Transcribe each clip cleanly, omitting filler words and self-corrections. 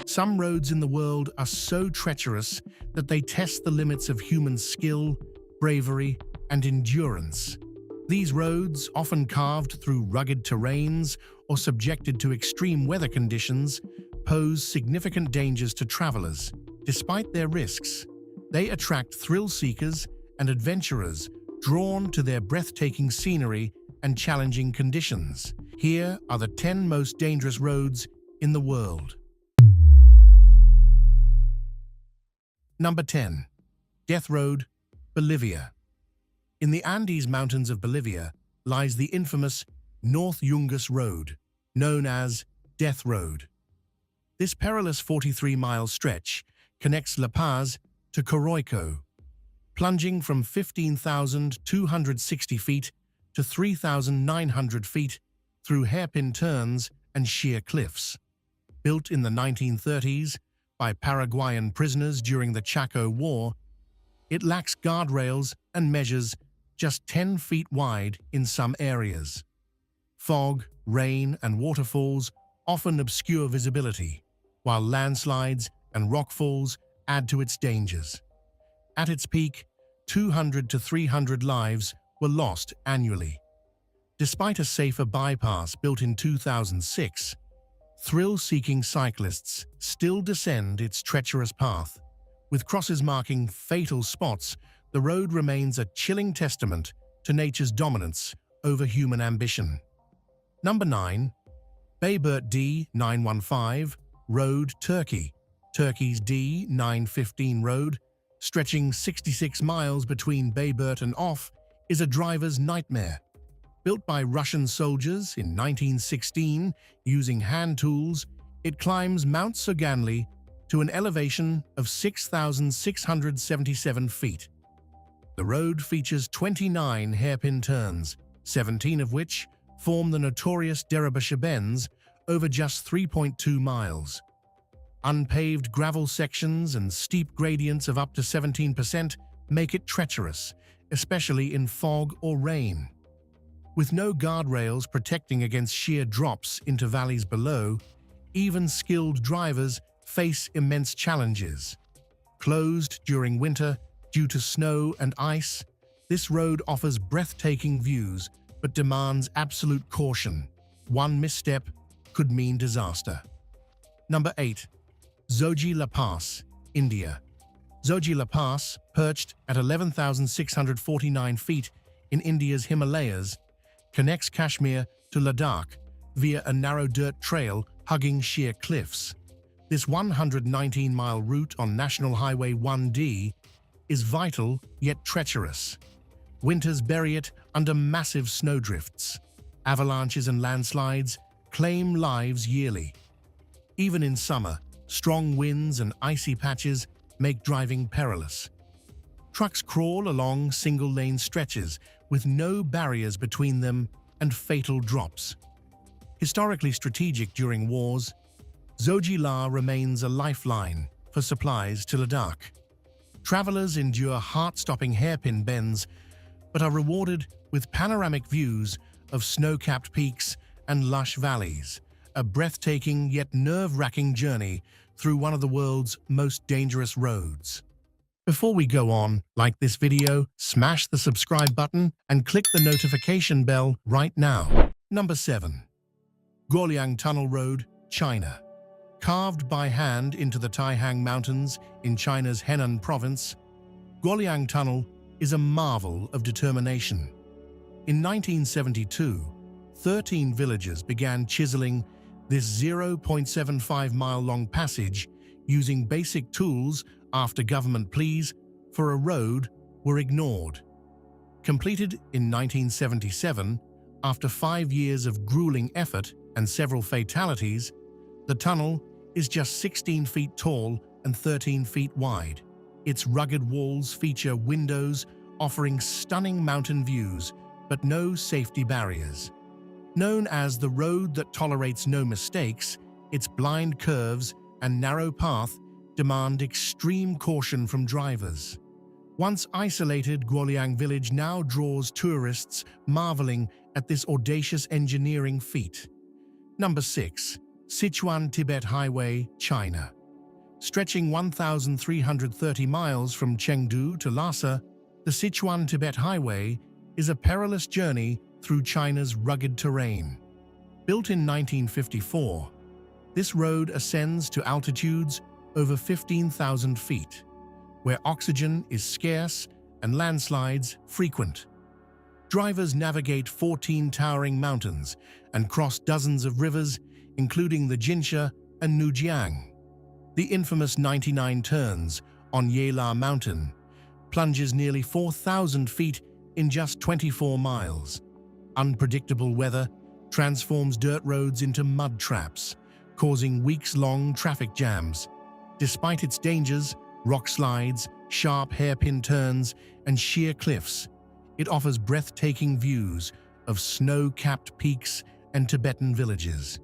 Some roads in the world are so treacherous that they test the limits of human skill, bravery, and endurance. These roads, often carved through rugged terrains or subjected to extreme weather conditions, pose significant dangers to travelers. Despite their risks, they attract thrill-seekers and adventurers drawn to their breathtaking scenery and challenging conditions. Here are the 10 most dangerous roads in the world. Number 10. Death Road, Bolivia. In the Andes Mountains of Bolivia lies the infamous North Yungas Road, known as Death Road. This perilous 43-mile stretch connects La Paz to Coroico, plunging from 15,260 feet to 3,900 feet through hairpin turns and sheer cliffs. Built in the 1930s by Paraguayan prisoners during the Chaco War, it lacks guardrails and measures just 10 feet wide in some areas. Fog, rain, and waterfalls often obscure visibility, while landslides and rockfalls add to its dangers. At its peak, 200 to 300 lives were lost annually. Despite a safer bypass built in 2006, thrill-seeking cyclists still descend its treacherous path. With crosses marking fatal spots, the road remains a chilling testament to nature's dominance over human ambition. Number 9. Bayburt D915 Road, Turkey. Turkey's D915 road, stretching 66 miles between Bayburt and Off, is a driver's nightmare. Built by Russian soldiers in 1916 using hand tools, it climbs Mount Soganli to an elevation of 6,677 feet. The road features 29 hairpin turns, 17 of which form the notorious Deribasha bends over just 3.2 miles. Unpaved gravel sections and steep gradients of up to 17% make it treacherous, especially in fog or rain. With no guardrails protecting against sheer drops into valleys below, even skilled drivers face immense challenges. Closed during winter due to snow and ice, this road offers breathtaking views but demands absolute caution. One misstep could mean disaster. Number 8. Zoji La Pass, India. Zoji La Pass, perched at 11,649 feet in India's Himalayas, connects Kashmir to Ladakh via a narrow dirt trail hugging sheer cliffs. This 119-mile route on National Highway 1D is vital yet treacherous. Winters bury it under massive snowdrifts. Avalanches and landslides claim lives yearly. Even in summer, strong winds and icy patches make driving perilous. Trucks crawl along single-lane stretches with no barriers between them and fatal drops. Historically strategic during wars, Zoji La remains a lifeline for supplies to Ladakh. Travelers endure heart-stopping hairpin bends, but are rewarded with panoramic views of snow-capped peaks and lush valleys, a breathtaking yet nerve-wracking journey through one of the world's most dangerous roads. Before we go on, like this video, smash the subscribe button and click the notification bell right now. Number 7. Guoliang Tunnel Road, China. Carved by hand into the Taihang Mountains in China's Henan province, Guoliang Tunnel is a marvel of determination. In 1972, 13 villagers began chiseling this 0.75-mile-long passage using basic tools after government pleas for a road were ignored. Completed in 1977, after 5 years of grueling effort and several fatalities, the tunnel is just 16 feet tall and 13 feet wide. Its rugged walls feature windows offering stunning mountain views, but no safety barriers. Known as the road that tolerates no mistakes, its blind curves and narrow path demand extreme caution from drivers. Once isolated, Guoliang village now draws tourists marveling at this audacious engineering feat. Number 6. Sichuan-Tibet Highway, China. Stretching 1,330 miles from Chengdu to Lhasa, the Sichuan-Tibet Highway is a perilous journey through China's rugged terrain. Built in 1954, this road ascends to altitudes over 15,000 feet, where oxygen is scarce and landslides frequent. Drivers navigate 14 towering mountains and cross dozens of rivers, including the Jinsha and Nujiang. The infamous 99 turns on Yela Mountain plunges nearly 4,000 feet in just 24 miles. Unpredictable weather transforms dirt roads into mud traps, causing weeks-long traffic jams. Despite its dangers, rock slides, sharp hairpin turns, and sheer cliffs, it offers breathtaking views of snow-capped peaks and Tibetan villages.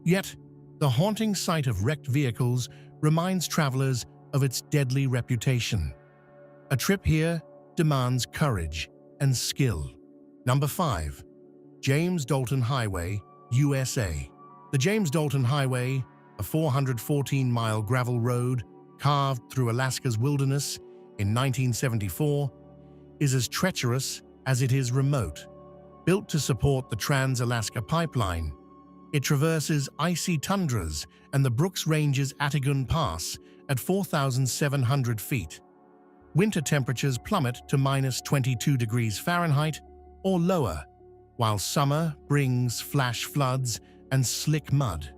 Yet, the haunting sight of wrecked vehicles reminds travelers of its deadly reputation. A trip here demands courage and skill. Number 5. James Dalton Highway, USA. The James Dalton Highway, a 414-mile gravel road carved through Alaska's wilderness in 1974, is as treacherous as it is remote. Built to support the Trans-Alaska Pipeline, it traverses icy tundras and the Brooks Ranges Atagun Pass at 4,700 feet. Winter temperatures plummet to -22 degrees Fahrenheit or lower, while summer brings flash floods and slick mud.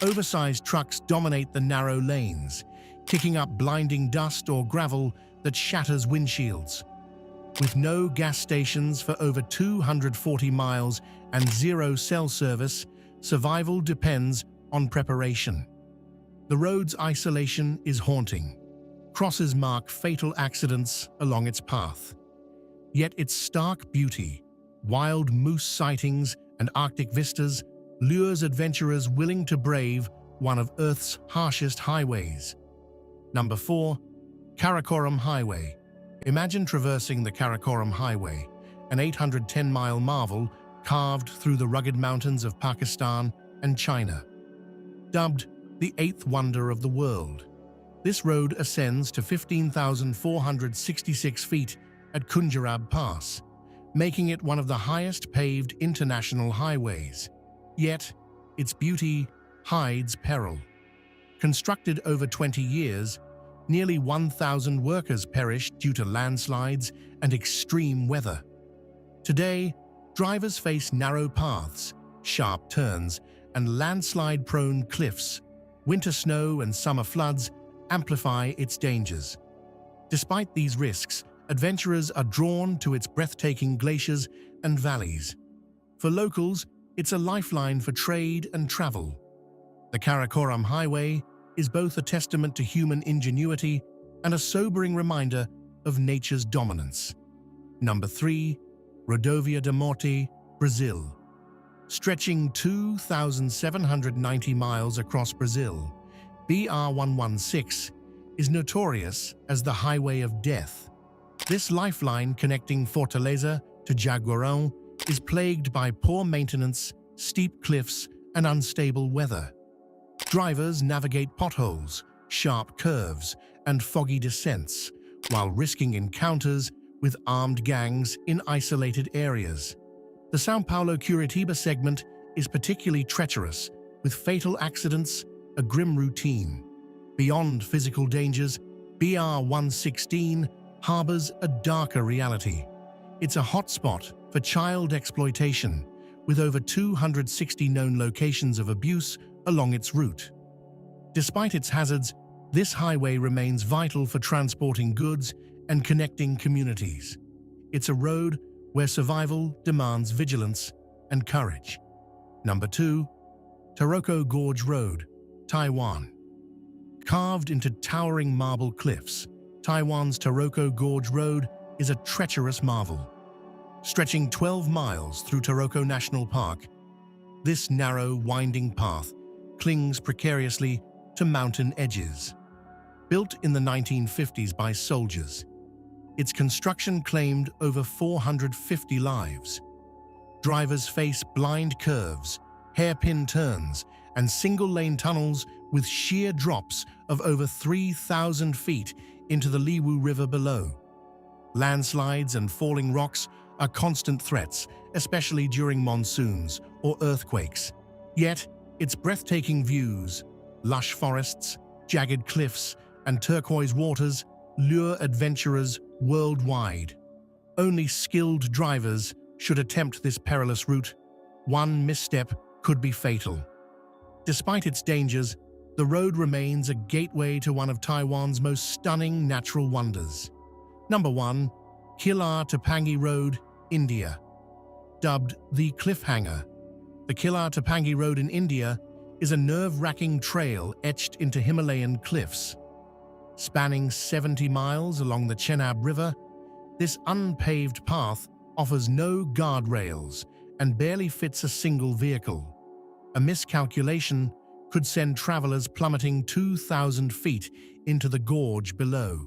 Oversized trucks dominate the narrow lanes, kicking up blinding dust or gravel that shatters windshields. With no gas stations for over 240 miles and zero cell service, survival depends on preparation. The road's isolation is haunting. Crosses mark fatal accidents along its path. Yet its stark beauty, wild moose sightings, and Arctic vistas lures adventurers willing to brave one of Earth's harshest highways. Number 4. Karakoram Highway. Imagine traversing the Karakoram Highway, an 810-mile marvel carved through the rugged mountains of Pakistan and China. Dubbed the eighth wonder of the world, this road ascends to 15,466 feet at Kunjarab Pass, making it one of the highest paved international highways. Yet, its beauty hides peril. Constructed over 20 years, nearly 1,000 workers perished due to landslides and extreme weather. Today, drivers face narrow paths, sharp turns, and landslide-prone cliffs. Winter snow and summer floods amplify its dangers. Despite these risks, adventurers are drawn to its breathtaking glaciers and valleys. For locals, it's a lifeline for trade and travel. The Karakoram Highway is both a testament to human ingenuity and a sobering reminder of nature's dominance. Number 3. Rodovia da Morte, Brazil. Stretching 2,790 miles across Brazil, BR-116 is notorious as the Highway of Death. This lifeline connecting Fortaleza to Jaguarão is plagued by poor maintenance, steep cliffs, and unstable weather. Drivers navigate potholes, sharp curves, and foggy descents, while risking encounters with armed gangs in isolated areas. The São Paulo-Curitiba segment is particularly treacherous, with fatal accidents a grim routine. Beyond physical dangers, BR-116 harbors a darker reality. It's a hotspot for child exploitation, with over 260 known locations of abuse along its route. Despite its hazards, this highway remains vital for transporting goods and connecting communities. It's a road where survival demands vigilance and courage. Number 2. Taroko Gorge Road, Taiwan. Carved into towering marble cliffs, Taiwan's Taroko Gorge Road is a treacherous marvel. Stretching 12 miles through Taroko National Park, this narrow, winding path clings precariously to mountain edges. Built in the 1950s by soldiers, its construction claimed over 450 lives. Drivers face blind curves, hairpin turns, and single-lane tunnels with sheer drops of over 3,000 feet into the Liwu River below. Landslides and falling rocks are constant threats, especially during monsoons or earthquakes. Yet, its breathtaking views, lush forests, jagged cliffs, and turquoise waters lure adventurers worldwide. Only skilled drivers should attempt this perilous route. One misstep could be fatal. Despite its dangers, the road remains a gateway to one of Taiwan's most stunning natural wonders. Number 1. Kilar Tapangi Road, India. Dubbed the Cliffhanger, the Kilar Tapangi Road in India is a nerve-wracking trail etched into Himalayan cliffs. Spanning 70 miles along the Chenab River, this unpaved path offers no guardrails and barely fits a single vehicle. A miscalculation could send travelers plummeting 2,000 feet into the gorge below.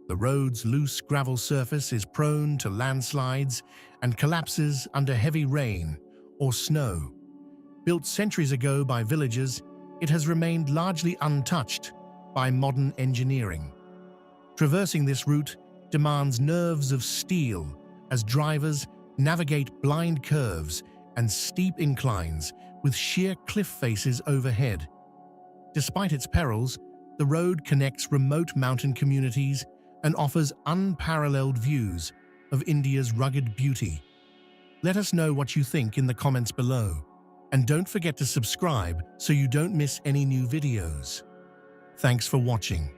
The road's loose gravel surface is prone to landslides and collapses under heavy rain or snow. Built centuries ago by villagers, it has remained largely untouched by modern engineering. Traversing this route demands nerves of steel as drivers navigate blind curves and steep inclines with sheer cliff faces overhead. Despite its perils, the road connects remote mountain communities and offers unparalleled views of India's rugged beauty. Let us know what you think in the comments below. And don't forget to subscribe so you don't miss any new videos. Thanks for watching.